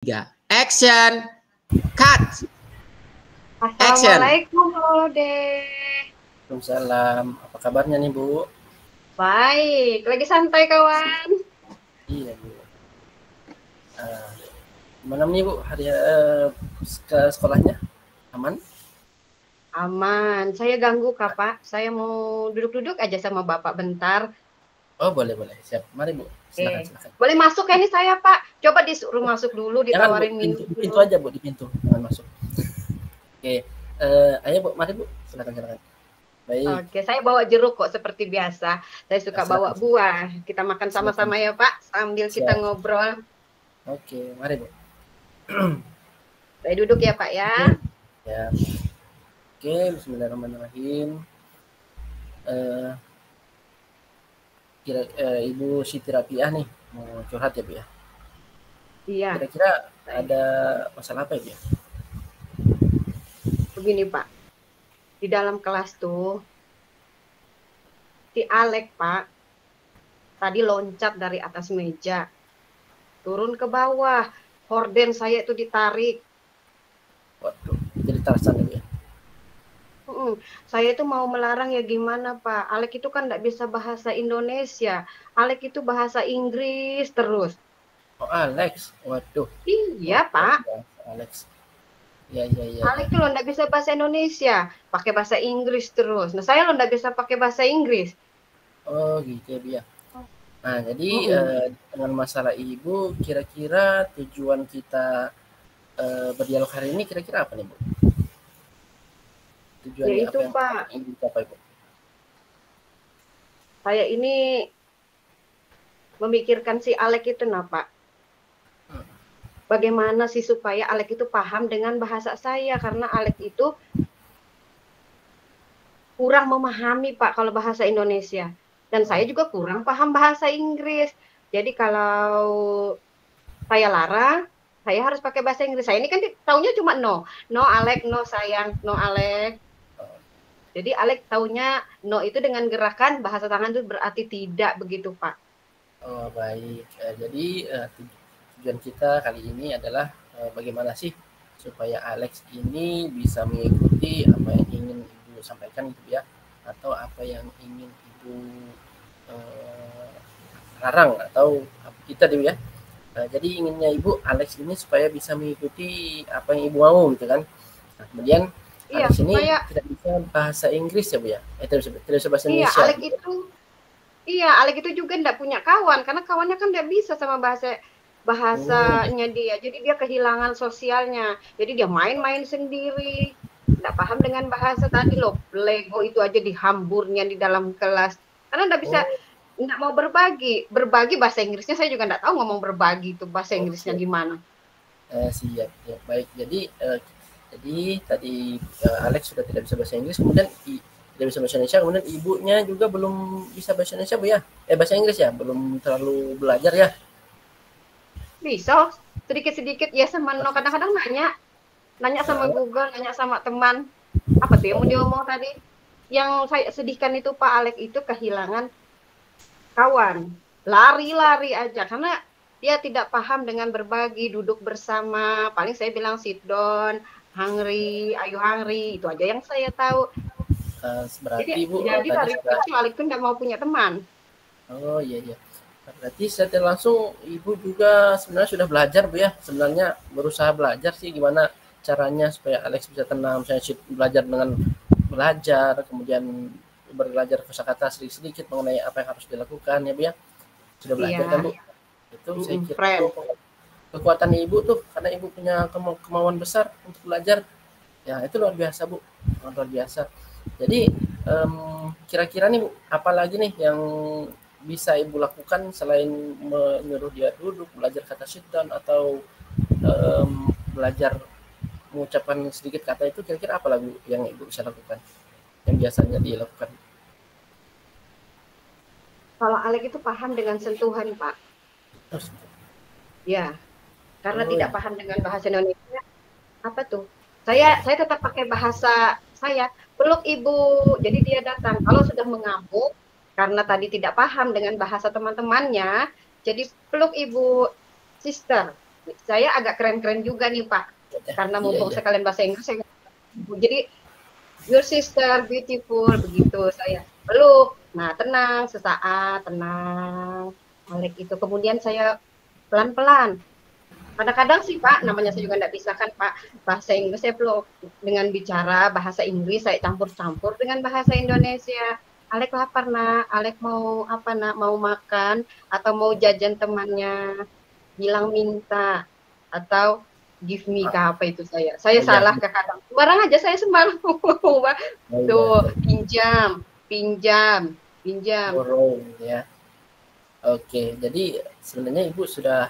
Tiga. Action. Cut. Action. Assalamualaikum, Lode. Waalaikumsalam. Apa kabarnya nih, Bu? Baik, lagi santai kawan. Iya, Bu. Gimana nih, Bu? Hari ke sekolahnya? Aman? Aman. Saya ganggu, Kak, Pak. Saya mau duduk-duduk aja sama Bapak bentar. Oh, boleh. Siap. Mari, Bu. Silakan. Boleh masuk ya nih saya, Pak? Coba disuruh masuk dulu, ditawarin minum. Di pintu aja, Bu. Di pintu. Jangan masuk. Oke. Ayo, Bu. Mari, Bu. Silakan. Baik. Oke, saya bawa jeruk kok seperti biasa. Saya suka bawa buah. Kita makan sama-sama ya, Pak, sambil kita ngobrol. Oke, mari, Bu. Saya duduk ya, Pak ya. Ya. Oke, bismillahirrahmanirrahim. Ibu Siti Rapiah nih mau curhat ya, Bu ya? Iya. Kira-kira ada masalah apa ya? Begini, Pak. Di dalam kelas tuh, si Alek, Pak, tadi loncat dari atas meja, turun ke bawah, horden saya itu ditarik. Waduh, jadi Tarzan ya? Saya itu mau melarang ya gimana, Pak. Alek itu kan nggak bisa bahasa Indonesia. Alek itu bahasa Inggris terus. Oh, Alex. Waduh. Iya, Pak. Alex. Ya. Alek itu loh nggak bisa bahasa Indonesia, pakai bahasa Inggris terus. Nah, saya loh nggak bisa pakai bahasa Inggris. Oh, gitu ya, Bu ya. Nah, jadi dengan masalah Ibu, kira-kira tujuan kita berdialog hari ini kira-kira apa nih, Bu? Tujuannya Yaitu, apa yang Pak, ingin dicapai, Bu? saya ini memikirkan si Alek itu, nah, Pak. Bagaimana sih supaya Alek itu paham dengan bahasa saya, karena Alek itu kurang memahami, Pak, kalau bahasa Indonesia. Dan saya juga kurang paham bahasa Inggris. Jadi kalau saya larang, saya harus pakai bahasa Inggris. Saya ini kan taunya cuma no. No, Alek, no sayang, no, Alek. Jadi Alek taunya no itu dengan gerakan bahasa tangan itu berarti tidak begitu, Pak. Oh, baik. Jadi tujuan kita kali ini adalah bagaimana sih supaya Alex ini bisa mengikuti apa yang ingin Ibu sampaikan gitu ya, atau apa yang ingin Ibu larang atau kita dulu ya. Jadi inginnya Ibu Alex ini supaya bisa mengikuti apa yang Ibu mau gitu kan. Nah, kemudian Alex ini tidak bisa bahasa Inggris ya, Bu ya. Tidak bisa bahasa Indonesia. Alek itu juga enggak punya kawan karena kawannya kan enggak bisa sama bahasanya dia. Jadi dia kehilangan sosialnya. Jadi dia main-main sendiri. Enggak paham dengan bahasa tadi loh. Lego itu aja dihamburnya di dalam kelas. Karena enggak bisa enggak mau berbagi. Berbagi bahasa Inggrisnya saya juga enggak tahu ngomong berbagi itu bahasa Inggrisnya gimana. Siap. Ya, baik. Jadi tadi Alex sudah tidak bisa bahasa Inggris, kemudian tidak bisa bahasa Indonesia, kemudian ibunya juga belum bisa bahasa Indonesia, Bu ya? Bahasa Inggris ya, belum terlalu belajar ya? Bisa, sedikit-sedikit ya sama no. Kadang-kadang nanya sama Google, nanya sama teman. Apa tuh yang mau diomong tadi? Yang saya sedihkan itu Pak Alek itu kehilangan kawan. Lari-lari aja, karena dia tidak paham dengan berbagi, duduk bersama. Paling saya bilang sit down, hungry, ayo hungry, itu aja yang saya tahu. Berarti Ibu jadi dari kecil Alek itu nggak mau punya teman. Oh iya. Berarti secara langsung Ibu juga sebenarnya sudah belajar, Bu ya. Sebenarnya berusaha belajar sih gimana caranya supaya Alex bisa tenang. Misalnya belajar dengan belajar, kemudian belajar kosakata sedikit-sedikit mengenai apa yang harus dilakukan ya, Bu ya. Sudah belajar kan, Bu? Itu saya kira kekuatan Ibu tuh karena Ibu punya kemauan besar untuk belajar. Ya, itu luar biasa, Bu. Luar biasa. Jadi kira-kira nih, Bu, apa lagi nih yang bisa Ibu lakukan selain menyuruh dia duduk, belajar kata sit down atau belajar mengucapkan sedikit kata itu, kira-kira apa lagi yang Ibu bisa lakukan yang biasanya dilakukan? Kalau Alek itu paham dengan sentuhan, Pak. Ya, karena tidak paham dengan bahasa Indonesia. Apa tuh? Saya tetap pakai bahasa saya, peluk ibu. Jadi dia datang. Kalau sudah mengamuk, karena tadi tidak paham dengan bahasa teman-temannya, jadi peluk ibu, sister. saya agak keren-keren juga nih Pak, karena Iya, mumpung iya. sekalian bahasa Inggris saya jadi your sister beautiful begitu saya peluk. Nah tenang sesaat tenang Alek itu kemudian saya pelan-pelan. Kadang-kadang sih Pak, namanya saya juga nggak bisa kan Pak, bahasa Inggris saya peluk dengan bicara bahasa Inggris saya campur-campur dengan bahasa Indonesia. Alek lapar nak, Alek mau apa nak, mau makan atau mau jajan temannya, bilang minta atau give me ke apa itu saya. Saya Oh, iya. salah kadang. Sembarang aja saya sembarang ngomong Pak. Oh, Tuh, iya. pinjam, pinjam, pinjam. Borrow ya. Oke, jadi sebenarnya Ibu sudah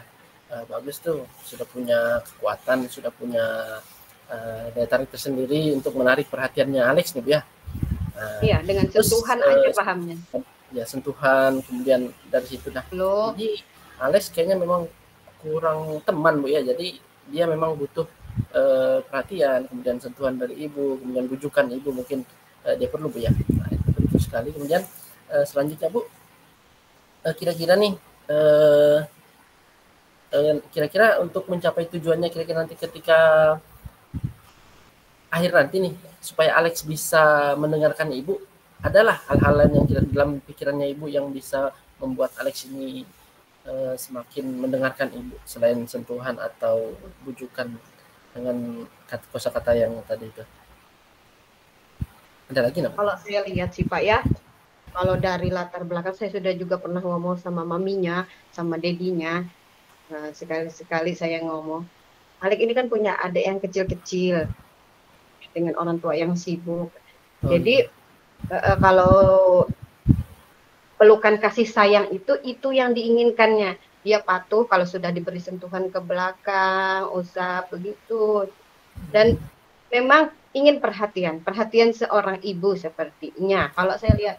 bagus tuh, sudah punya kekuatan, sudah punya daya tarik tersendiri untuk menarik perhatiannya Alex nih Bu ya. Iya, dengan Terus sentuhan aja pahamnya. ya sentuhan, kemudian dari situ nah. Loh, Jadi Alex kayaknya memang kurang teman Bu ya. Jadi dia memang butuh perhatian, kemudian sentuhan dari ibu, kemudian bujukan ibu mungkin dia perlu Bu ya. Nah, itu betul sekali. Kemudian selanjutnya Bu, kira-kira nih kira-kira untuk mencapai tujuannya kira-kira nanti ketika akhir nanti nih supaya Alex bisa mendengarkan ibu, adalah hal-hal lain yang dalam pikirannya ibu yang bisa membuat Alex ini semakin mendengarkan ibu selain sentuhan atau bujukan dengan kosakata yang tadi itu. Ada lagi nggak? kalau saya lihat sih Pak ya, kalau dari latar belakang saya sudah juga pernah ngomong sama maminya, sama dedinya. Nah, sekali-sekali saya ngomong, Alek ini kan punya adik yang kecil-kecil dengan orang tua yang sibuk. Jadi kalau pelukan kasih sayang itu yang diinginkannya. Dia patuh kalau sudah diberi sentuhan ke belakang, usap begitu. Dan memang ingin perhatian seorang ibu sepertinya. Kalau saya lihat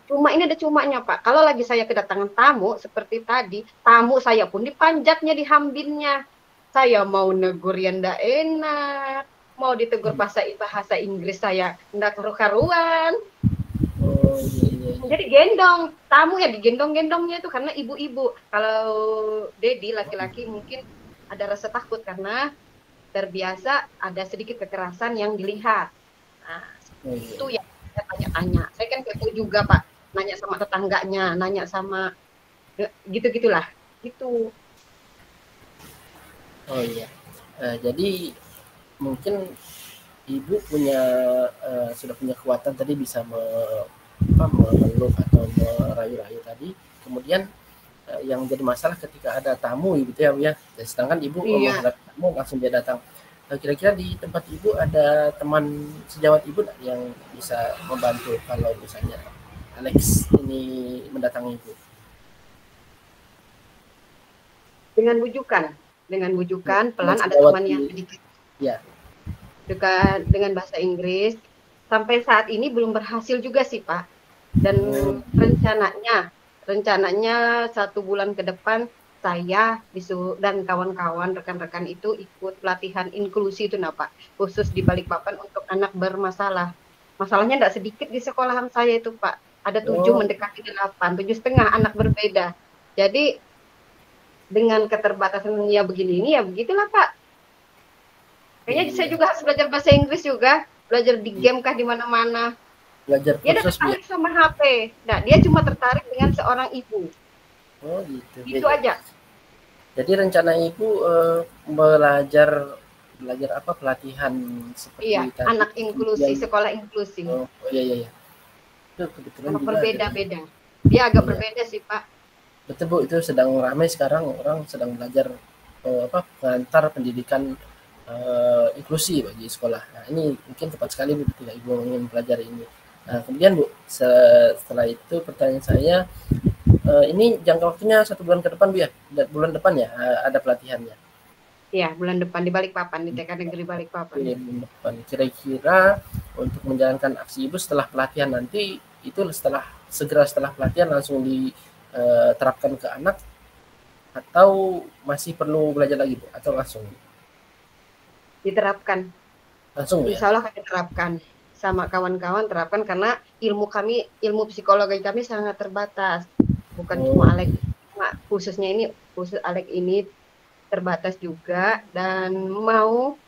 cuma ini ada cumanya Pak. Kalau lagi saya kedatangan tamu seperti tadi, tamu saya pun dipanjatnya, dihambinnya. Saya mau negur yang ndak enak, mau ditegur bahasa Inggris saya ndak karu-karuan. Oh, iya. Jadi gendong, tamu ya digendong-gendongnya itu karena ibu-ibu. Kalau Dedi laki-laki mungkin ada rasa takut karena terbiasa ada sedikit kekerasan yang dilihat. Nah, itu yang saya tanya-tanya. Saya kan kepo juga Pak, nanya sama tetangganya, nanya sama gitu-gitulah. Gitu. Oh iya. Jadi mungkin ibu punya sudah punya kekuatan tadi bisa memeluk atau merayu-rayu tadi. Kemudian yang jadi masalah ketika ada tamu gitu ya Bu ya. Sedangkan ibu menghadapi tamu langsung dia datang. Kira-kira di tempat ibu ada teman sejawat ibu yang bisa membantu kalau misalnya Alex ini mendatangi ibu? Dengan bujukan pelan, ada teman yang sedikit. Ya. Dengan bahasa Inggris. Sampai saat ini belum berhasil juga sih Pak. Dan rencananya 1 bulan ke depan saya dan kawan-kawan rekan-rekan itu ikut pelatihan inklusi itu Pak, khusus di Balikpapan untuk anak bermasalah. Masalahnya tidak sedikit di sekolahan saya itu Pak, ada 7 mendekati 8, 7,5 anak berbeda. Jadi dengan keterbatasan ya begini ini ya begitulah Pak. Kayaknya saya juga harus belajar bahasa Inggris juga, belajar di game kah di mana-mana. Belajar Dia tertarik sama HP. Nah, dia cuma tertarik dengan seorang ibu. Oh gitu. Itu aja. Jadi rencana ibu belajar apa pelatihan seperti tadi. Anak inklusi, sekolah inklusi. Oh iya. Itu kebetulan juga berbeda-beda. Dia agak berbeda sih Pak. Betul Bu, itu sedang ramai sekarang, orang sedang belajar pengantar pendidikan inklusi bagi sekolah. Nah, ini mungkin tepat sekali Bu ketika ibu ingin belajar ini. Nah, kemudian Bu, setelah itu pertanyaan saya, ini jangka waktunya 1 bulan ke depan Bu ya? Bulan depan ya ada pelatihannya? Iya, bulan depan di Balikpapan, di TK Negeri Balikpapan. Bulan depan. Kira-kira untuk menjalankan aksi ibu setelah pelatihan nanti, itu segera setelah pelatihan langsung diterapkan ke anak, atau masih perlu belajar lagi Bu? Atau langsung? Diterapkan. Langsung ya? Insya Allah kami terapkan. Sama kawan-kawan terapkan karena ilmu psikologi kami sangat terbatas. Bukan cuma Alex, khususnya ini khusus Alex ini terbatas juga dan mau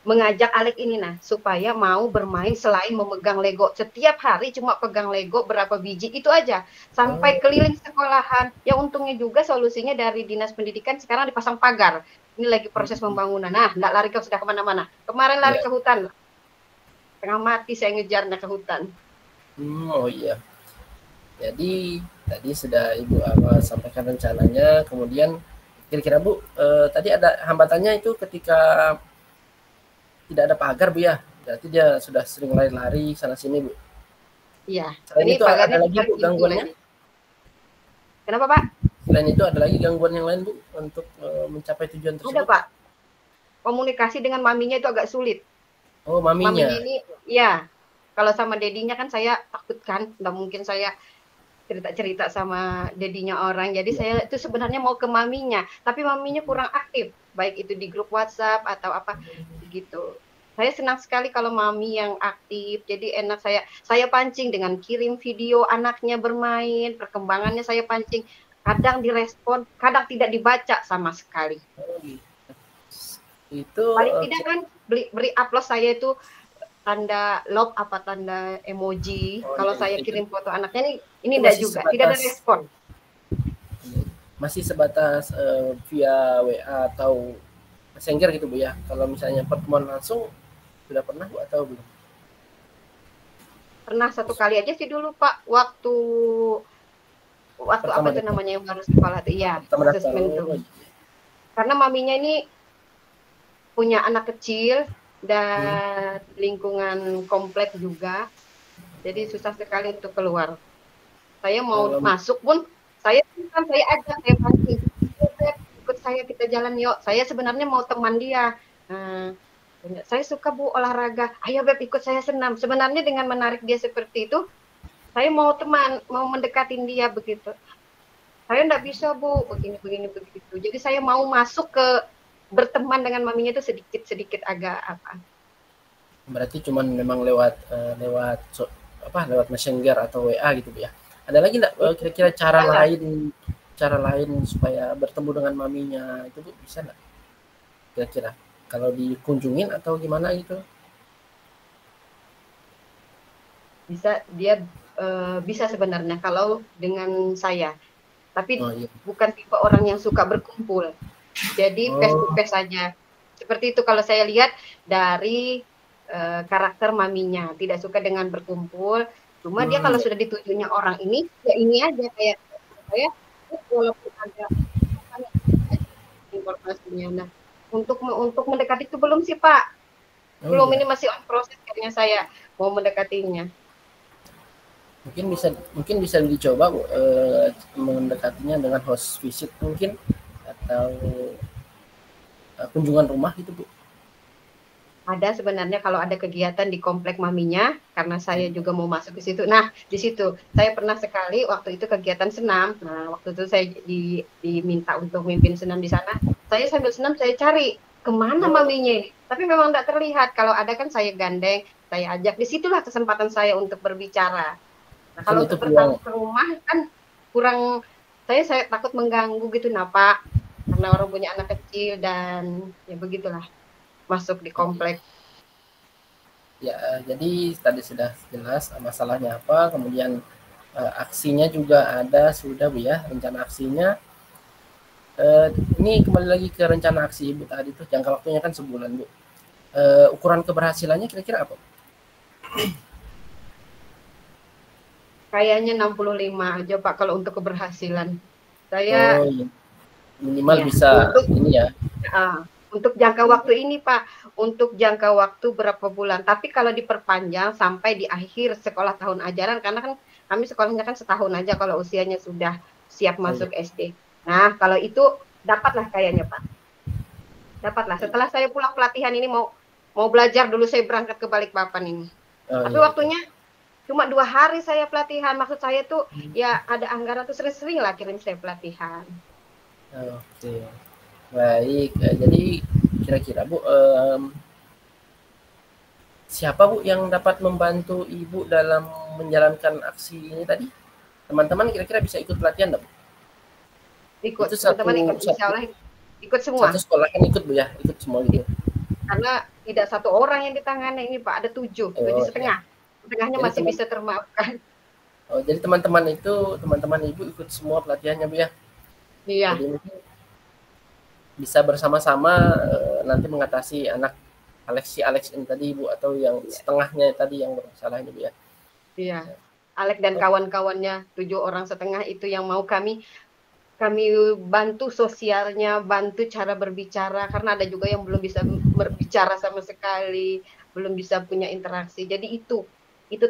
mengajak Alex ini supaya mau bermain selain memegang Lego. Setiap hari cuma pegang Lego berapa biji itu aja sampai keliling sekolahan. Ya untungnya juga solusinya dari Dinas Pendidikan sekarang dipasang pagar. Ini lagi proses pembangunan. Nah, enggak lari ke sudah kemana-mana. Kemarin lari ke hutan. Tengah mati saya ngejarnya ke hutan. Oh iya. Jadi tadi sudah Ibu sampaikan rencananya. Kemudian kira-kira Bu, tadi ada hambatannya itu ketika tidak ada pagar Bu ya, berarti dia sudah sering lari-lari sana sini Bu. Iya. Selain itu ada lagi Bu gangguannya? Kenapa Pak? Selain itu ada lagi gangguan yang lain Bu untuk mencapai tujuan tersebut? Ada Pak. Komunikasi dengan maminya itu agak sulit. Oh maminya. Maminya ini, ya. Kalau sama dedinya kan saya takut kan, nggak mungkin saya cerita-cerita sama dedinya orang. Jadi saya itu sebenarnya mau ke maminya, tapi maminya kurang aktif, baik itu di grup WhatsApp atau apa gitu. Saya senang sekali kalau mami yang aktif. Jadi enak saya pancing dengan kirim video anaknya bermain, perkembangannya saya pancing. Kadang direspon, kadang tidak dibaca sama sekali. Itu paling tidak kan beri upload saya itu tanda love apa tanda emoji. Kalau saya kirim foto anaknya ini enggak juga, tidak ada respon. Masih sebatas via WA atau Messenger gitu Bu ya. Kalau misalnya pertemuan langsung sudah pernah Bu atau belum? Pernah satu kali aja sih dulu Pak, waktu apa itu namanya yang baru sekolah tuh, iya, asesmen tuh. Karena maminya ini punya anak kecil dan lingkungan komplek juga, jadi susah sekali untuk keluar. Saya mau masuk pun saya ajak, saya pancing, ikut saya kita jalan yuk. Saya sebenarnya mau teman dia. Saya suka Bu olahraga, ayo Beb ikut saya senam. Sebenarnya dengan menarik dia seperti itu, saya mau teman, mau mendekatin dia begitu. Saya enggak bisa Bu, begini begitu. Jadi saya mau masuk ke berteman dengan maminya itu sedikit agak apa. Berarti cuman memang lewat Messenger atau WA gitu Bu ya. Ada lagi enggak kira-kira cara lain supaya bertemu dengan maminya itu Bu, bisa enggak? Kira-kira kalau dikunjungin atau gimana gitu? Bisa, dia bisa sebenarnya kalau dengan saya. Tapi bukan tipe orang yang suka berkumpul. Jadi face to face saja. Seperti itu kalau saya lihat dari karakter maminya, tidak suka dengan berkumpul. Cuma dia kalau sudah ditujunya orang ini, ya ini aja kayak saya walaupun ada informasinya. Nah, untuk mendekati itu belum sih Pak. Belum, ini masih on proses kayaknya saya mau mendekatinya. Mungkin bisa dicoba Bu, mendekatinya dengan host visit mungkin atau kunjungan rumah gitu Bu. Ada sebenarnya kalau ada kegiatan di komplek maminya, karena saya juga mau masuk ke situ. Nah, di situ saya pernah sekali waktu itu kegiatan senam. Nah, waktu itu saya diminta untuk mimpin senam di sana. Saya sambil senam saya cari kemana maminya ini. Tapi memang tidak terlihat. Kalau ada kan saya gandeng, saya ajak. Disitulah kesempatan saya untuk berbicara. Nah, kalau untuk bertamu ke rumah kan kurang, saya takut mengganggu gitu, Pak. Karena orang punya anak kecil dan ya begitulah. Masuk di komplek. Ya, jadi tadi sudah jelas masalahnya apa, kemudian aksinya juga ada sudah Bu ya, rencana aksinya. Ini kembali lagi ke rencana aksi Ibu tadi tuh, jangka waktunya kan sebulan Bu. Ukuran keberhasilannya kira-kira apa? Kayaknya 65 aja Pak kalau untuk keberhasilan. Saya minimal bisa ini ya. Untuk jangka waktu ini Pak, untuk jangka waktu berapa bulan. Tapi kalau diperpanjang sampai di akhir sekolah tahun ajaran, karena kan kami sekolahnya kan setahun aja kalau usianya sudah siap masuk SD. Nah, kalau itu dapatlah kayaknya Pak. Dapatlah. Setelah saya pulang pelatihan ini mau belajar dulu, saya berangkat ke Balikpapan ini. Tapi waktunya cuma 2 hari saya pelatihan. Maksud saya tuh ya ada anggaran tuh sering-sering lah kirim saya pelatihan. Oke. Baik, jadi kira-kira Bu, siapa Bu yang dapat membantu Ibu dalam menjalankan aksi ini tadi? Teman-teman kira-kira bisa ikut pelatihan enggak Bu? Ikut, Itu satu teman-teman ikut, insya satu Allah ikut semua. satu sekolah kan ikut Bu ya, ikut semua gitu. Karena tidak satu orang yang ditangani ini Pak, ada 7 Oh iya. setengah. Setengahnya Jadi masih bisa termaafkan. jadi teman-teman ibu ikut semua pelatihannya Bu ya. Iya, Jadi mungkin bisa bersama-sama nanti mengatasi anak Alex ini tadi Bu, atau yang setengahnya tadi yang bermasalah ini Bu ya. iya. Alek dan kawan-kawannya 7 orang setengah itu yang mau kami bantu sosialnya, bantu cara berbicara, karena ada juga yang belum bisa berbicara sama sekali, belum bisa punya interaksi. Jadi itu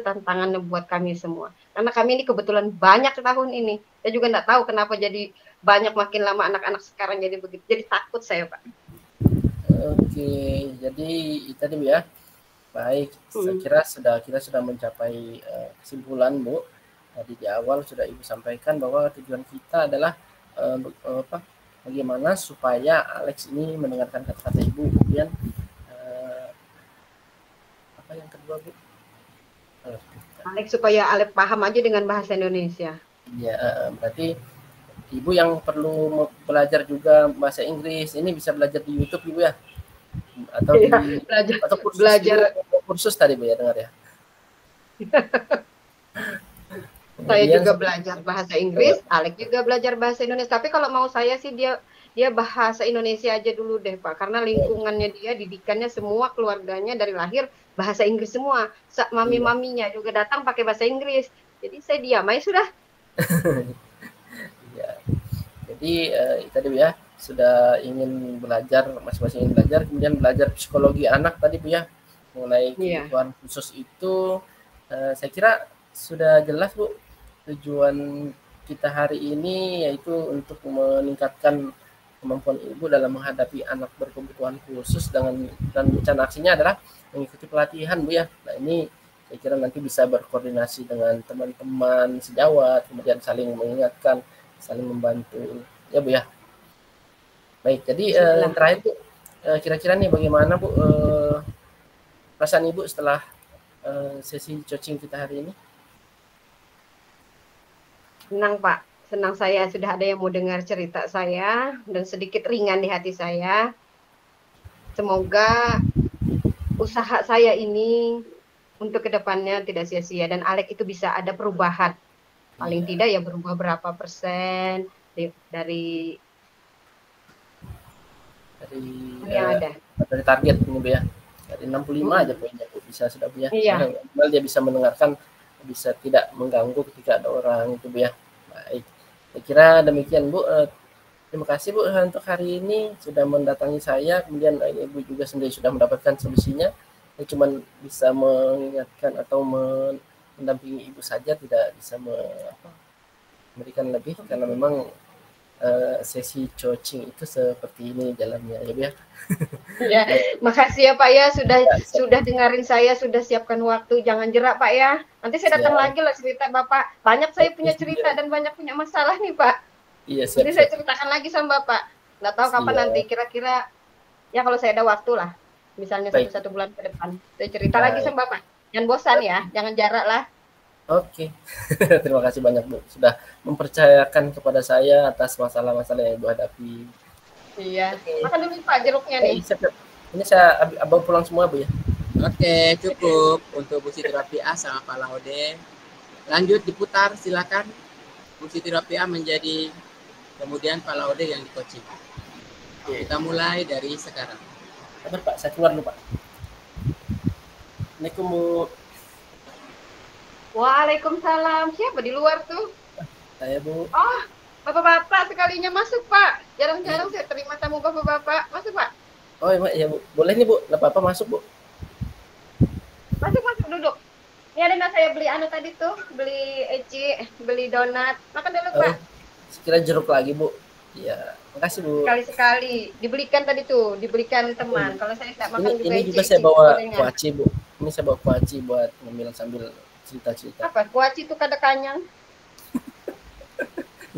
tantangannya buat kami semua. Karena kami ini kebetulan banyak tahun ini. Saya juga nggak tahu kenapa jadi banyak makin lama anak-anak sekarang jadi begitu. Jadi takut saya, Pak. Oke, jadi itu tadi Bu ya. Baik, saya kira kita sudah mencapai kesimpulan Bu. Tadi di awal sudah Ibu sampaikan bahwa tujuan kita adalah bagaimana supaya Alex ini mendengarkan kata-kata Ibu. Kemudian apa yang kedua Bu? Alex supaya Alex paham aja dengan bahasa Indonesia. Ya, berarti Ibu yang perlu belajar juga bahasa Inggris ini bisa belajar di YouTube Ibu ya, atau kursus tadi Bu ya, dengar ya. Saya juga belajar bahasa Inggris, Alex juga belajar bahasa Indonesia. Tapi kalau mau saya sih dia bahasa Indonesia aja dulu deh Pak, karena lingkungannya dia, didikannya semua keluarganya dari lahir bahasa Inggris semua. Mami-maminya juga datang pakai bahasa Inggris. Jadi saya diam aja sudah. Ya. Jadi tadi Bu ya, sudah ingin belajar, masing-masing ingin belajar, kemudian belajar psikologi anak tadi Bu ya, mengenai kebutuhan khusus itu. Saya kira sudah jelas Bu, tujuan kita hari ini yaitu untuk meningkatkan kemampuan Ibu dalam menghadapi anak berkebutuhan khusus, dan rencana aksinya adalah mengikuti pelatihan Bu ya. Nah ini saya kira nanti bisa berkoordinasi dengan teman-teman sejawat, kemudian saling mengingatkan, saling membantu ya Bu ya. Baik, jadi yang terakhir Bu, kira-kira nih bagaimana Bu perasaan Ibu setelah sesi coaching kita hari ini? Senang Pak, senang saya sudah ada yang mau dengar cerita saya dan sedikit ringan di hati saya. Semoga usaha saya ini untuk kedepannya tidak sia-sia dan Alex itu bisa ada perubahan. Paling tidak ya berubah berapa persen dari yang ada. Dari target ini Bu ya. Dari 65 aja poinnya Bu, bisa sudah Bu ya. Iya. Dia bisa mendengarkan, bisa tidak mengganggu ketika ada orang itu Bu ya. Baik, saya kira demikian Bu. Terima kasih Bu untuk hari ini sudah mendatangi saya, kemudian Ibu juga sendiri sudah mendapatkan solusinya. Saya cuma bisa mengingatkan atau mendampingi Ibu saja, tidak bisa memberikan lebih, karena memang sesi coaching itu seperti ini jalannya ya Bu ya. Ya, makasih ya Pak ya sudah dengerin saya, sudah siapkan waktu. Jangan jerak Pak ya. Nanti saya datang lagi lah cerita Bapak. Banyak saya punya cerita dan banyak punya masalah nih Pak. Iya, siap. Nanti saya ceritakan lagi sama Bapak. Nggak tahu kapan nanti kira-kira ya kalau saya ada waktu lah. Misalnya satu bulan ke depan. Saya cerita lagi sama Bapak. Jangan bosan ya, jangan jarak lah. Oke. Terima kasih banyak Bu sudah mempercayakan kepada saya atas masalah-masalah yang Ibu hadapi. Iya. Makan dulu Pak jeruknya nih. Ini saya bawa pulang semua Bu ya. Oke, cukup untuk musiterapi A sama Pak Laude. Lanjut diputar, silakan. Musiterapi A menjadi kemudian Pak Laude yang di coaching. Kita mulai dari sekarang. Sabar Pak, saya keluar dulu Pak. Assalamualaikum Bu. Waalaikumsalam. Siapa di luar tuh? Saya Bu. Oh, Bapak-bapak sekalinya masuk Pak. Jarang-jarang saya terima tamu Bapak-bapak. Masuk Pak. Oh ya Bu, boleh nih Bu, nggak apa-apa masuk Bu. Masuk duduk. Ini ada nasi saya beli tadi tuh, beli eci, beli donat. Makan dulu Pak. Sekira jeruk lagi Bu. Iya, makasih Bu. Sekali-sekali dibelikan tadi tuh, dibelikan teman. Kalau saya tidak makan juga ini juga saya bawa kuaci Bu. Ini saya bawa kuaci buat ngemil sambil cerita-cerita. Apa? Kuaci itu kada kanyang.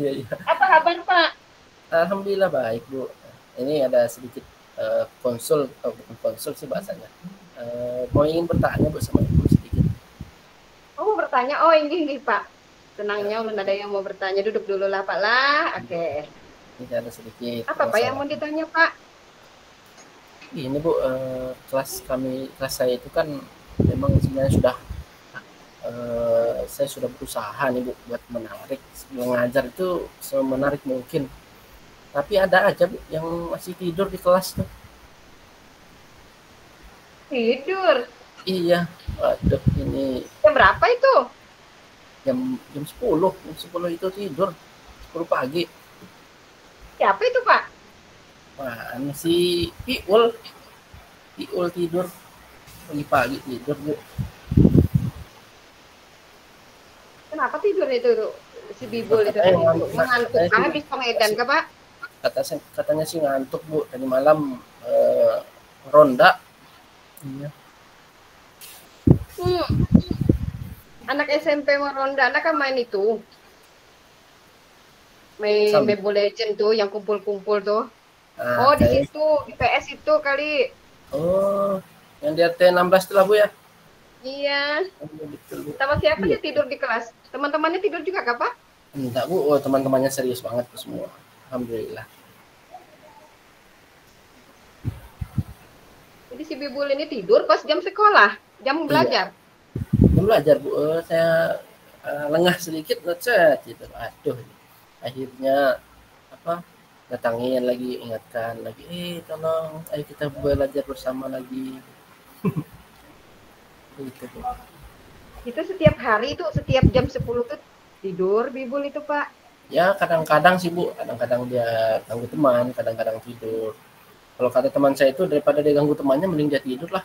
Iya. Apa kabar Pak? Alhamdulillah baik Bu. Ini ada sedikit bukan konsul sih bahasanya. Mau ingin bertanya Bu sama Ibu sedikit. Oh mau bertanya? Oh ini Pak. Tenangnya ulun ada yang mau bertanya. Duduk dulu lah Pak lah. Oke. Tidak ada sedikit Apa Pak yang masalah. mau ditanya Pak? Ini Bu, kelas saya itu kan memang sebenarnya sudah saya sudah berusaha nih Bu buat menarik mengajar itu semenarik mungkin. Tapi ada aja Bu yang masih tidur di kelas tuh. Tidur. Iya, waduh ini Jam berapa itu? jam 10 itu tidur 10 pagi. Siapa itu Pak? Wah, si Piul tidur pagi-pagi tidur Bu. Kenapa tidur itu tuh? Si Bibul itu tadi? Mengantuk kah habis pengedan kah Pak? Katanya sih ngantuk Bu, tadi malam ronda. Iya. Anak SMP mau ronda, anak kan main itu. Main Mobile Legend tuh yang kumpul-kumpul tuh. Oh, di situ, di PS itu kali. Oh, yang di RT 16 itu lah Bu ya? Iya. Betul, Bu. Sama siapa dia tidur di kelas? Teman-temannya tidur juga kah Pak? Enggak Bu, teman-temannya serius banget Bu semua. Alhamdulillah. Jadi si Bibul ini tidur pas jam sekolah, jam belajar. Jam belajar Bu, saya lengah sedikit, ngechat gitu. Aduh, akhirnya datangin lagi, ingatkan lagi, tolong, ayo kita belajar bersama lagi. Gitu Bu. Itu setiap hari itu, setiap jam 10 tuh tidur Bibul itu Pak? Ya kadang-kadang sih Bu, kadang-kadang dia ganggu teman, kadang-kadang tidur. Kalau kata teman saya itu daripada dia ganggu temannya mending dia tidur lah.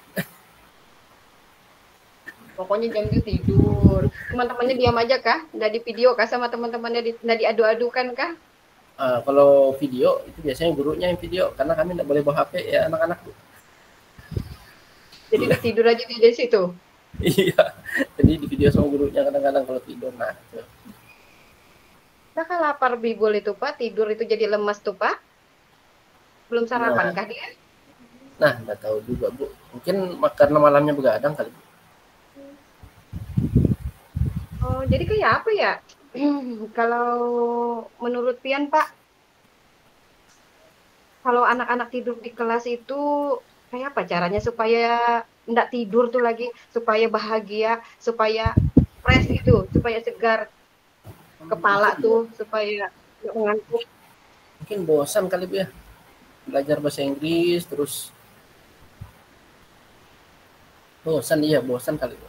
Pokoknya jam itu tidur. Teman-temannya diam aja kah? Nggak di video kah sama teman-temannya, nggak diadu-adukan kah? Kalau video itu biasanya gurunya yang video karena kami nggak boleh bawa HP ya anak-anak Bu. Jadi tidur aja di situ. Iya, jadi di video sama gurunya kadang-kadang kalau tidur. Nah, itu. Nah, kan lapar Bibul itu Pak, tidur itu jadi lemas tuh Pak. Belum sarapan kah dia? Nah, nggak tahu juga Bu. Mungkin karena malamnya begadang kali Bu. Oh, jadi kayak apa ya? Kalau menurut Pian Pak, kalau anak-anak tidur di kelas itu kayak apa caranya supaya enggak tidur tuh lagi, supaya bahagia, supaya fresh gitu, supaya segar kepala tuh, supaya nggak ngantuk. Mungkin bosan kali Bu ya. Belajar bahasa Inggris terus bosan kali Bu.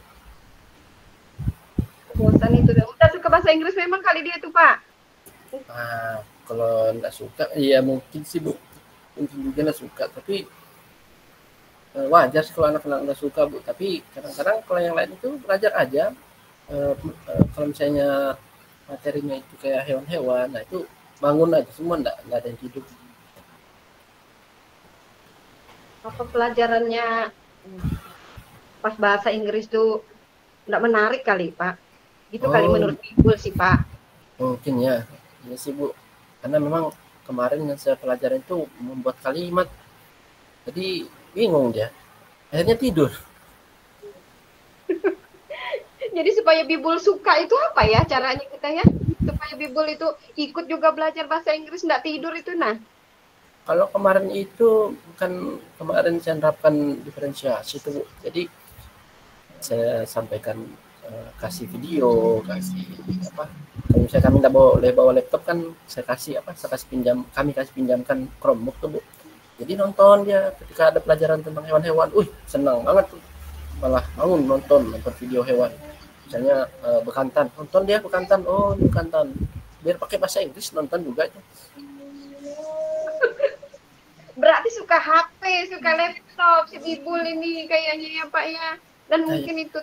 Bosan itu. Udah suka bahasa Inggris memang kali dia tuh Pak. Nah, kalau nggak suka, ya mungkin sih Bu. Mungkin juga nggak suka, tapi wajar sih kalau anak-anak nggak suka Bu. Tapi kadang-kadang kalau yang lain itu belajar aja. Kalau misalnya materinya itu kayak hewan-hewan, nah itu bangun aja semua, nggak ada yang tidur. Apa pelajarannya pas bahasa Inggris tuh nggak menarik kali Pak? Gitu kali menurut Ibu sih Pak. Mungkin ya sih Bu. Karena memang kemarin yang saya pelajarin itu membuat kalimat, jadi bingung dia. Akhirnya tidur. Jadi supaya Bibul suka itu apa ya caranya kita ya? Supaya Bibul itu ikut juga belajar bahasa Inggris nggak tidur itu nah. Kalau kemarin itu kemarin saya nerapkan diferensiasi itu Bu. Jadi saya sampaikan kasih video, kasih kalau misalnya kami nggak boleh bawa laptop kan saya kasih kami kasih pinjamkan Chromebook tuh Bu. Jadi nonton dia ketika ada pelajaran tentang hewan-hewan, senang banget tuh. Malah nonton video hewan. Misalnya bekantan, nonton dia bekantan, ini bekantan. Biar pakai bahasa Inggris nonton juga itu. Berarti suka HP, suka laptop si Bibul ini kayaknya ya Pak ya. Dan mungkin itu.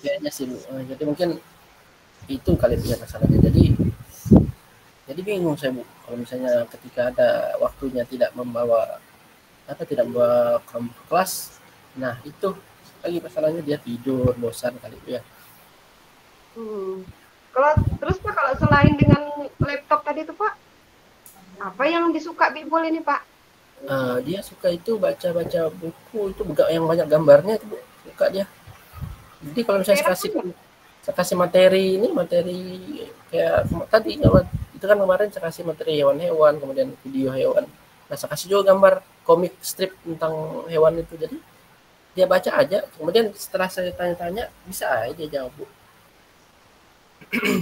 Kayaknya sih Bu. Jadi mungkin itu kali punya masalahnya. Jadi bingung saya Bu. Kalau misalnya ketika ada waktunya tidak membawa kelas, nah itu lagi masalahnya dia tidur, bosan kali Bu ya. Kalau terus Pak, kalau selain dengan laptop tadi tuh Pak, apa yang disuka Bibul ini Pak? Dia suka itu baca-baca buku itu yang banyak gambarnya itu Bu. Suka dia. Jadi kalau misalnya saya kasih materi kayak tadi itu kan kemarin saya kasih materi hewan-hewan, kemudian video hewan. Nah, saya kasih juga gambar komik strip tentang hewan itu. Jadi dia baca aja, kemudian setelah saya tanya-tanya bisa aja jawab, Bu.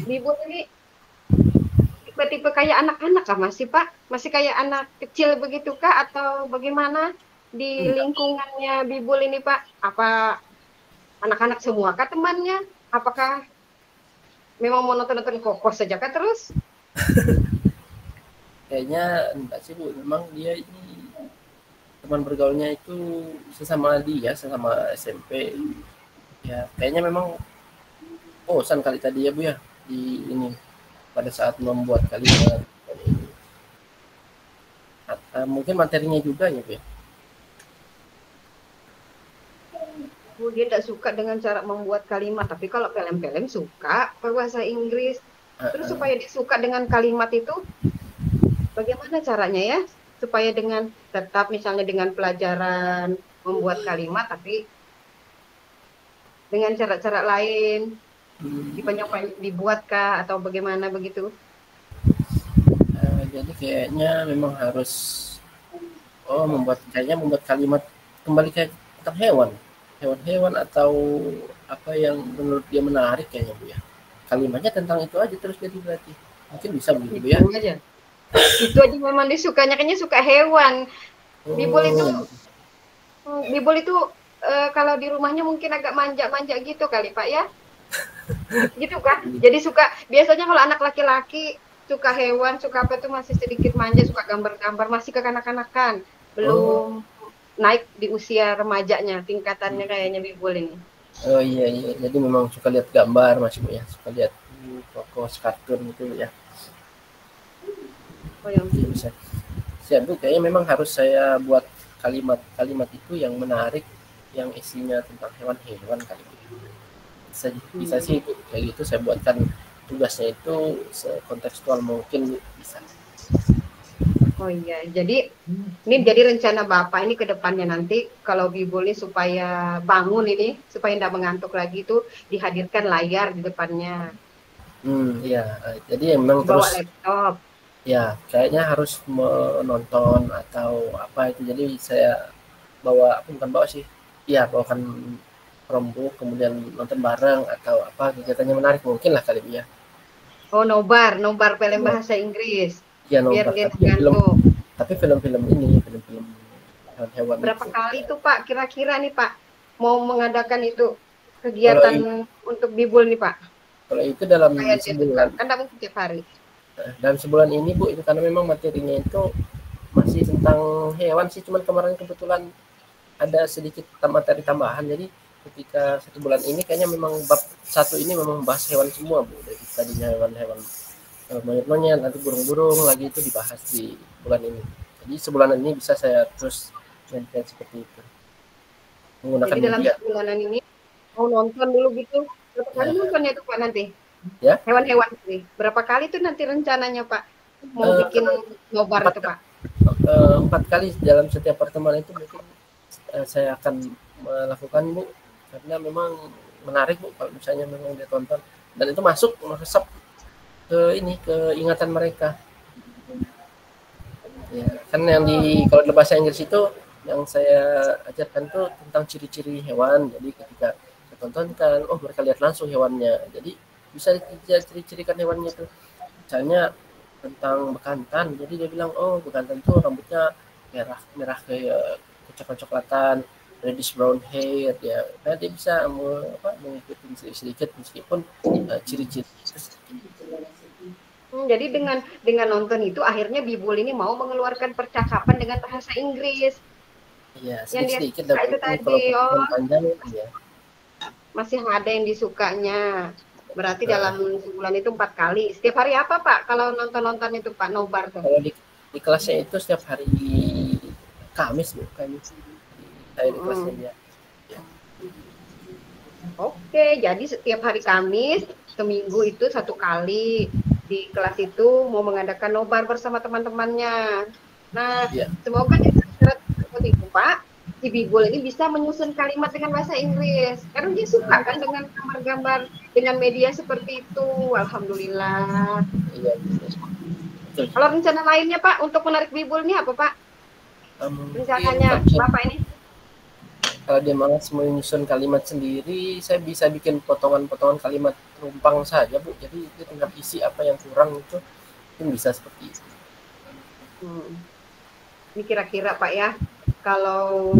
Bibul ini tipe-tipe kayak anak-anak kah masih Pak? Masih kayak anak kecil begitu kah atau bagaimana di lingkungannya Bibul ini Pak? Apa anak-anak semua kah temannya? Apakah memang mau nonton-nonton Koko saja kah terus? Kayaknya enggak sih, Bu. Memang dia ini teman bergaulnya itu sesama SMP. Ya, kayaknya memang bosan kali tadi ya, Bu ya, di ini pada saat membuat kalimat. Mungkin materinya juga ya, Bu ya. Bu, dia tidak suka dengan cara membuat kalimat, tapi kalau film-film suka berbahasa Inggris. Terus supaya dia suka dengan kalimat itu, bagaimana caranya ya? Supaya dengan tetap misalnya dengan pelajaran membuat kalimat, tapi dengan cara-cara lain, dibuatkah atau bagaimana begitu? Jadi kayaknya memang harus membuat kalimat kembali kayak tentang hewan atau apa yang menurut dia menarik kayaknya, Bu ya. Kalimatnya tentang itu aja terus jadi berarti mungkin bisa begitu, Bu ya. Itu aja. Itu aja memang disukanya, kayaknya suka hewan. Bibul itu kalau di rumahnya mungkin agak manja-manja gitu kali Pak ya. Gitu kan? Jadi suka, biasanya kalau anak laki-laki suka hewan, suka apa tuh masih sedikit manja, suka gambar-gambar, masih kekanak-kanakan. Belum naik di usia remajanya, tingkatannya kayaknya Bibul ini. Oh iya, jadi memang suka lihat gambar masih, Bu ya, suka lihat toko kartun gitu ya. Oh ya. Bisa. Siap, Bu, kayaknya memang harus saya buat kalimat itu yang menarik, yang isinya tentang hewan-hewan kali. Bisa sih, Bu, kayak gitu saya buatkan tugasnya itu sekontekstual mungkin, Bu, bisa. Oh iya, jadi ini jadi rencana Bapak ini ke depannya nanti kalau Bibul ini supaya bangun ini, supaya tidak mengantuk lagi itu dihadirkan layar di depannya. Iya, jadi memang bawa terus laptop. Ya, kayaknya harus menonton atau apa itu. Jadi saya bukan bawa sih. Iya, bawakan Chromebook kemudian nonton bareng atau apa kegiatannya menarik mungkin lah kali ya. Oh, nobar film bahasa Inggris. Iya, biar nobar. Tapi film-film hewan-hewan. Berapa kali tuh Pak kira-kira nih Pak mau mengadakan itu kegiatan untuk Bibul nih Pak? Kalau itu dalam sebulan. Kan tidak mungkin tiap hari. Dalam sebulan ini, Bu, itu karena memang materinya itu masih tentang hewan sih, cuman kemarin kebetulan ada sedikit materi tambahan, jadi ketika 1 bulan ini kayaknya memang bab 1 ini memang bahas hewan semua, Bu. Dari tadinya hewan-hewan monyet-monyet, nanti burung-burung lagi itu dibahas di bulan ini. Jadi sebulan ini bisa saya terus mainkan seperti itu. Menggunakan jadi dalam sebulanan ini mau nonton dulu gitu. Berapa kali nontonnya itu Pak nanti? Ya. Hewan-hewan sih. Berapa kali tuh nanti rencananya Pak? Mau bikin nobar itu Pak? 4 kali dalam setiap pertemuan itu mungkin saya akan melakukan, Bu, karena memang menarik, Bu, kalau misalnya memang dia tonton dan itu masuk meresap ke ingatan mereka. Ya, kan yang kalau di bahasa Inggris itu yang saya ajarkan tuh tentang ciri-ciri hewan. Jadi ketika saya tontonkan, mereka lihat langsung hewannya. Jadi bisa ciri-cirikan hewannya itu. Misalnya tentang bekantan, jadi dia bilang bekantan tuh rambutnya merah kayak kecoklatan, reddish brown hair ya. Nah, dia bisa mengikuti sedikit meskipun ciri-ciri. Jadi dengan nonton itu akhirnya Bibul ini mau mengeluarkan percakapan dengan bahasa Inggris. Iya, sedikit itu tadi. Panjang, ya. Masih ada yang disukanya. Berarti dalam sebulan itu 4 kali. Setiap hari apa Pak kalau nonton itu Pak nobar tuh? Kalau di kelasnya itu setiap hari Kamis, Bu. Saya di kelasnya dia. Ya. Oke, jadi setiap hari Kamis seminggu itu 1 kali di kelas itu mau mengadakan nobar bersama teman-temannya. Nah, semoga seperti itu Pak, si Bibul ini bisa menyusun kalimat dengan bahasa Inggris. Karena dia suka kan dengan gambar-gambar dengan media seperti itu. Alhamdulillah. Iya. Betul. Kalau rencana lainnya Pak untuk menarik bibul ini apa Pak? Rencananya Bapak ini? Kalau dia malas menyusun kalimat sendiri, saya bisa bikin potongan-potongan kalimat rumpang saja, Bu. Jadi dia tinggal isi apa yang kurang itu, mungkin bisa seperti itu. Ini kira-kira Pak ya, kalau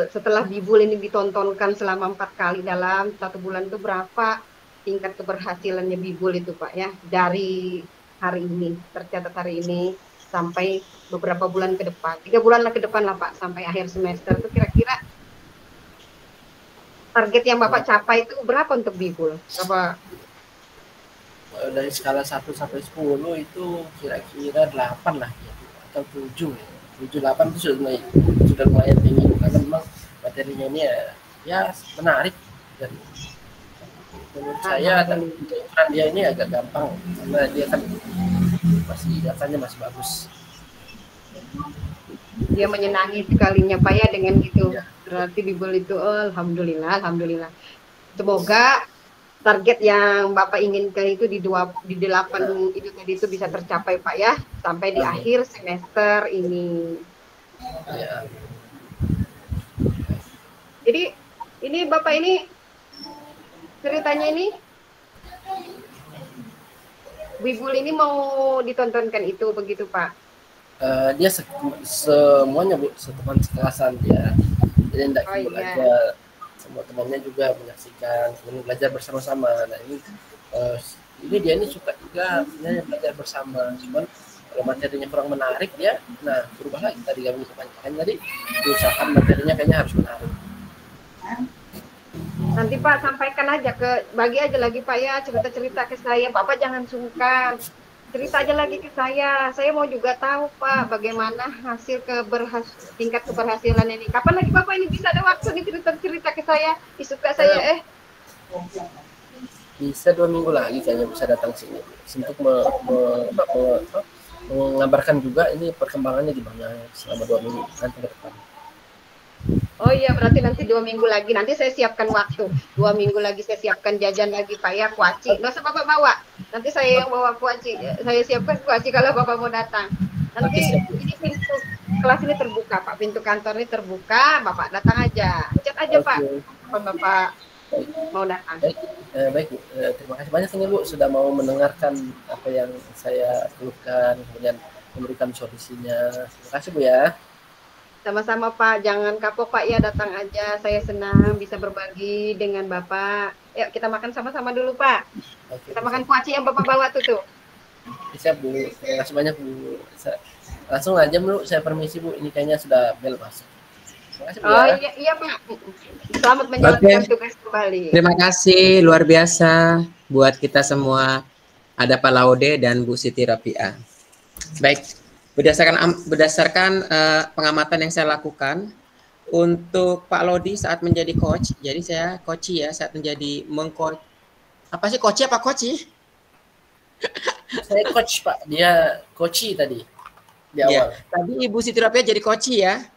setelah bibul ini ditontonkan selama 4 kali dalam 1 bulan itu berapa tingkat keberhasilannya bibul itu Pak ya, dari hari ini, tercatat hari ini sampai beberapa bulan ke depan, 3 bulan ke depan lah Pak, sampai akhir semester itu kira-kira target yang Bapak capai itu berapa untuk bibul? Berapa? Dari skala 1 sampai 10 itu kira-kira 8 lah ya, atau 7 ya. 7, 8 itu sudah lumayan tinggi karena memang materinya ini ya menarik, dan menurut saya ukuran dia ini agak gampang karena dia kan masih datanya masih bagus. Dia menyenangi sekalinya Pak ya dengan gitu. Ya. Berarti bibul itu alhamdulillah. Semoga target yang Bapak inginkan itu di 8 itu tadi itu bisa tercapai Pak ya, sampai di akhir semester ini. Ya. Jadi ini Bapak ini ceritanya ini bibul ini mau ditontonkan itu begitu Pak? Dia semuanya Bu, teman sekelasan dia. Jadi tidak bibul aja, semua temannya juga menyaksikan, kemudian belajar bersama-sama. Nah ini dia ini suka juga belajar bersama. Cuman kalau materinya kurang menarik dia, nah berubah lagi tadi kami kebanyakan. Jadi diusahakan materinya kayaknya harus menarik. Nanti Pak sampaikan aja bagi aja lagi Pak ya cerita-cerita ke saya. Bapak jangan sungkan. Cerita aja lagi ke saya. Saya mau juga tahu Pak bagaimana hasil tingkat keberhasilan ini. Kapan lagi Bapak ini bisa ada waktu nih cerita-cerita ke saya? Suka saya Bisa 2 minggu lagi kayaknya bisa datang sini untuk mengabarkan juga ini perkembangannya gimana selama 2 minggu nanti ke depan. Oh iya, berarti nanti 2 minggu lagi. Nanti saya siapkan waktu. 2 minggu lagi saya siapkan jajan lagi Pak ya, kuaci. Nggak usah Bapak bawa. Nanti saya yang bawa kuaci. Saya siapkan kuaci kalau Bapak mau datang. Nanti ini pintu kelas ini terbuka Pak. Pintu kantor ini terbuka. Bapak datang aja. Chat aja Pak. Bapak mau datang. Baik Bu. Terima kasih banyak ini Bu sudah mau mendengarkan apa yang saya keluhkan, kemudian memberikan solusinya. Terima kasih Bu ya. Sama-sama Pak, jangan kapok Pak ya, datang aja. Saya senang bisa berbagi dengan Bapak. Yuk kita makan sama-sama dulu Pak. Oke, kita makan kuaci yang Bapak bawa tuh. Siap Bu, terima kasih banyak Bu. Langsung aja Bu, saya permisi Bu, ini kayaknya sudah bel masuk. Terima kasih Bu. Iya Pak. Selamat menjalankan tugas kembali. Terima kasih, luar biasa buat kita semua. Ada Pak Laude dan Bu Siti Rapiah. Baik. Berdasarkan pengamatan yang saya lakukan untuk Pak Lodi saat menjadi coach, jadi saya coach ya saat menjadi mengcoach. Apa sih coach apa coach? Saya coach Pak, dia coach tadi di awal. Ya, tadi Ibu Siti Rapiah jadi coach ya.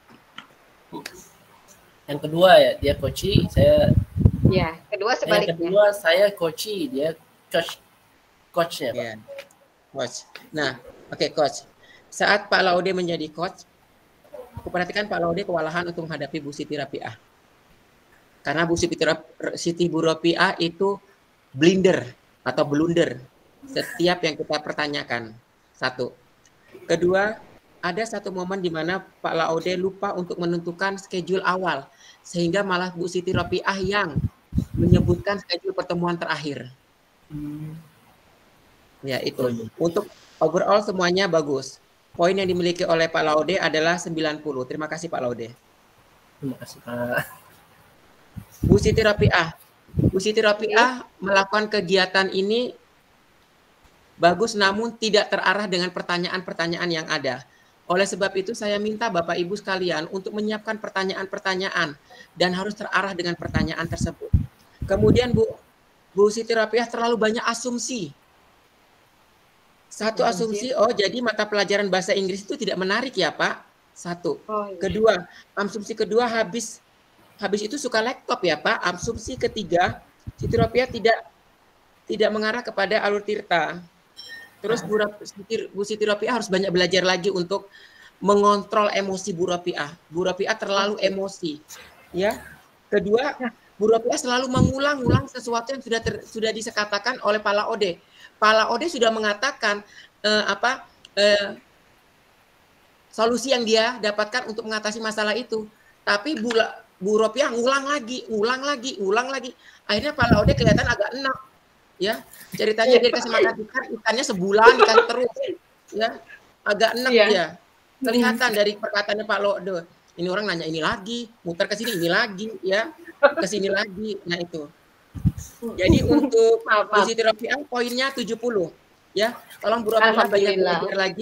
Yang kedua ya dia coach, saya. Ya, kedua sebaliknya. Yang kedua saya coach, dia coachnya Pak. Ya, coach. Nah, oke, coach. Saat Pak Laude menjadi coach, aku perhatikan Pak Laude kewalahan untuk menghadapi Bu Siti Rapiah. Karena Bu Siti Rapiah itu blunder atau blunder setiap yang kita pertanyakan. Satu. Kedua, ada satu momen di mana Pak Laude lupa untuk menentukan schedule awal, sehingga malah Bu Siti Rapiah yang menyebutkan schedule pertemuan terakhir. Ya, itu. Untuk overall semuanya bagus. Poin yang dimiliki oleh Pak Laude adalah 90. Terima kasih Pak Laude. Terima kasih Pak. Bu Siti Rapiah melakukan kegiatan ini bagus namun tidak terarah dengan pertanyaan-pertanyaan yang ada. Oleh sebab itu saya minta Bapak Ibu sekalian untuk menyiapkan pertanyaan-pertanyaan dan harus terarah dengan pertanyaan tersebut. Kemudian Bu Siti Rapiah terlalu banyak asumsi. Satu asumsi, jadi mata pelajaran bahasa Inggris itu tidak menarik ya Pak? Satu. Kedua, asumsi kedua habis itu suka laptop ya Pak. Asumsi ketiga, Siti Rapiah tidak mengarah kepada alur tirta. Terus Bu Siti Ropiah harus banyak belajar lagi untuk mengontrol emosi Bu Ropiah. Bu Ropiah terlalu emosi, ya. Kedua, Bu Ropiah selalu mengulang-ulang sesuatu yang sudah disekatakan oleh Pak Laude. Pak Laude sudah mengatakan solusi yang dia dapatkan untuk mengatasi masalah itu. Tapi Bu Ropiah ngulang lagi. Akhirnya Pak Laude kelihatan agak enak, ya. Ceritanya dia kasih makan ikannya sebulan ikan terus, ya. Agak enak dia. Kelihatan dari perkataannya Pak Laude. Ini orang nanya ini lagi, muter ke sini ini lagi, ya. Ke sini lagi. Nah, itu. Jadi untuk Bu Siti Ropiah poinnya 70, ya. Tolong Bu Ropiah banyak belajar lagi.